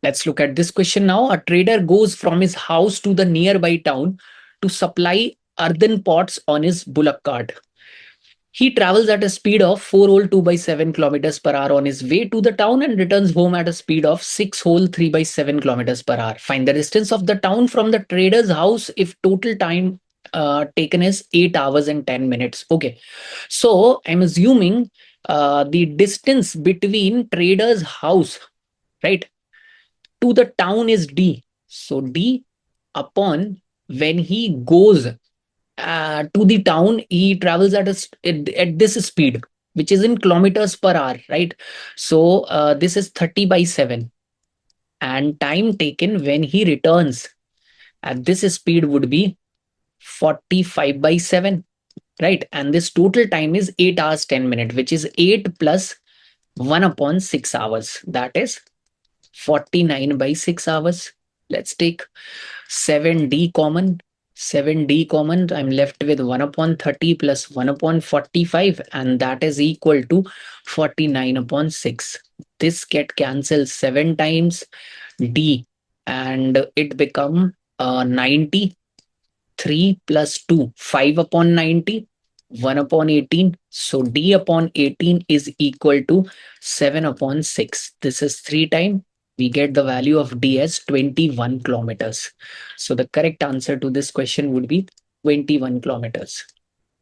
Let's look at this question now. A trader goes from his house to the nearby town to supply earthen pots on his bullock cart. He travels at a speed of 4 whole 2 by 7 kilometers per hour on his way to the town and returns home at a speed of 6 whole 3 by 7 kilometers per hour. Find the distance of the town from the trader's house if total time taken is 8 hours and 10 minutes. Okay, so I'm assuming the distance between trader's house, right, to the town is D. So D upon when he goes to the town, he travels at this speed, which is in kilometers per hour, right? So this is 30 by 7. And time taken when he returns at this speed would be 45 by 7, right? And this total time is 8 hours 10 minutes, which is 8 plus 1 upon 6 hours. That is 49 by 6 hours. Let's take 7D common. 7D common. I'm left with 1 upon 30 plus 1 upon 45, and that is equal to 49 upon 6. This get cancelled 7 times D, and it become 90. 3 plus 2, 5 upon 90, 1 upon 18. So D upon 18 is equal to 7 upon 6. This is 3 times. We get the value of D as 21 kilometers. So the correct answer to this question would be 21 kilometers.